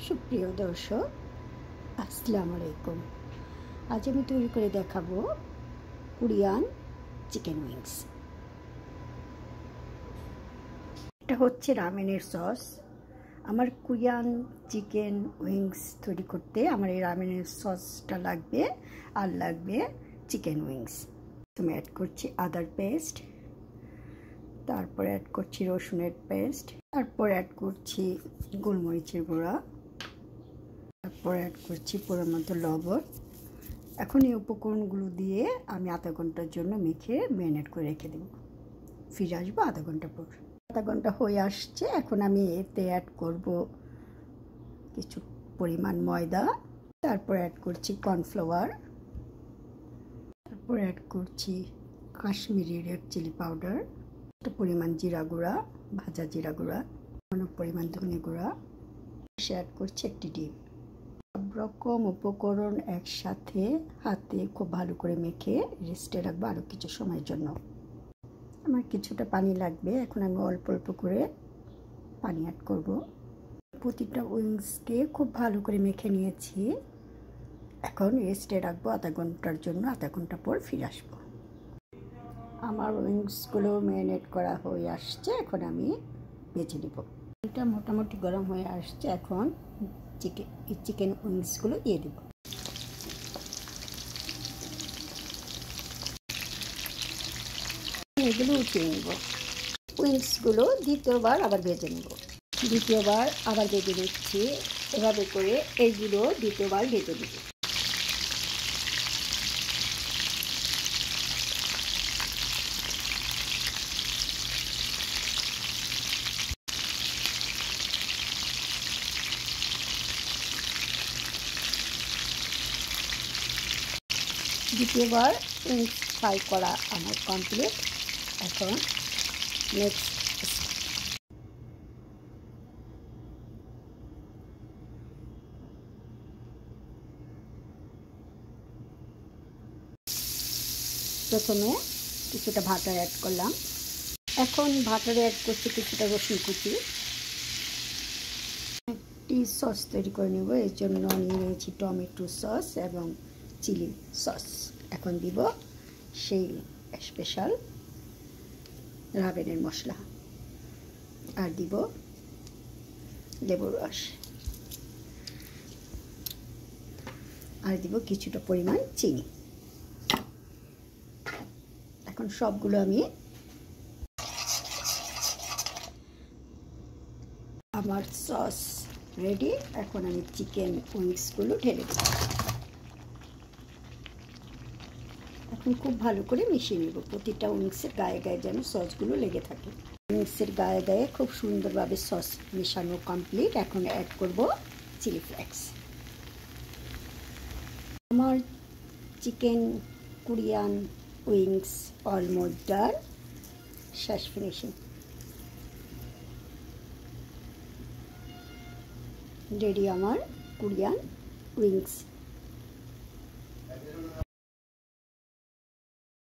সুপ্রিয় দর্শক, আসসালামু আলাইকুম। আজ আমি তৈরি করে দেখাবো কোরিয়ান চিকেন উইংস। এটা হচ্ছে রামেনের সস। আমার কোরিয়ান চিকেন উইংস তৈরি করতে আমার এই রামেনের সসটা লাগবে, আর লাগবে চিকেন উইংস। আমি অ্যাড করছি আদার পেস্ট, তারপর অ্যাড করছি রসুনের পেস্ট, তারপর অ্যাড করছি গোলমরিচের গুঁড়া, তারপর অ্যাড করছি পরিমাণ মতো লবণ। এখন এই উপকরণগুলো দিয়ে আমি আধা ঘন্টার জন্য মেখে ম্যারিনেট করে রেখে দেব। ফিরে আসবো আধা ঘন্টা পর। আধা ঘন্টা হয়ে আসছে। এখন আমি এতে অ্যাড করব কিছু পরিমাণ ময়দা, তারপর অ্যাড করছি কর্নফ্লাওয়ার, তারপর অ্যাড করছি কাশ্মীরি রেড চিলি পাউডার, একটু পরিমাণ জিরা গুঁড়া, ভাজা জিরা গুঁড়া, অনেক পরিমাণ ধনে গুঁড়া, অ্যাড করছি একটি ডিম। সব রকম উপকরণ একসাথে হাতে খুব ভালো করে মেখে রেস্টে রাখবো আরও কিছু সময়ের জন্য। আমার কিছুটা পানি লাগবে। এখন আমি অল্প অল্প করে পানি অ্যাড করব। প্রতিটা উইংসকে খুব ভালো করে মেখে নিয়েছি। এখন রেস্টে রাখবো আধা ঘন্টার জন্য। আধা ঘন্টা পর ফিরে আসবো। আমার উইংসগুলো ম্যারিনেট করা হয়ে আসছে। এখন আমি ভেজে নেব। এটা মোটামুটি গরম হয়ে আসছে। এখন চিকেন উইংসগুলো দিয়ে দেব। এগুলো উঠিয়ে নেব। উইংসগুলো দ্বিতীয়বার আবার ভেজে নেব। দ্বিতীয়বার আবার ভেজে নিচ্ছি। এভাবে করে এইগুলো দ্বিতীয়বার ভেজে নেব। দ্বিতীয়বার উইংস ফ্রাই করা আমার কমপ্লিট। এখন নেক্সট প্রথমে কিছুটা বাটার অ্যাড করলাম। এখন বাটারে অ্যাড করছি কিছুটা রসুন কুচি। একটি সস তৈরি করে নেব। এর জন্য নিয়ে নিয়েছি টমেটো সস এবং চিলি সস। এখন দিব সেই স্পেশাল রামেনের মশলা, আর দিব লেবুর রস, আর দিব কিছুটা পরিমাণ চিনি। এখন সবগুলো আমি আমার সস রেডি। এখন আমি চিকেন উইংসগুলো ঢেলে দেব। এখন খুব ভালো করে মিশিয়ে নেব। প্রতিটা উইংসের গায়ে গায়ে যেন সসগুলো লেগে থাকে। উইংসের গায়ে গায়ে খুব সুন্দরভাবে সস মেশানো কমপ্লিট। এখন অ্যাড করব চিলি ফ্লেক্স। আমার chicken Korean wings almost done. শেষ ফিনিশিং রেডি আমার কোরিয়ান উইংস।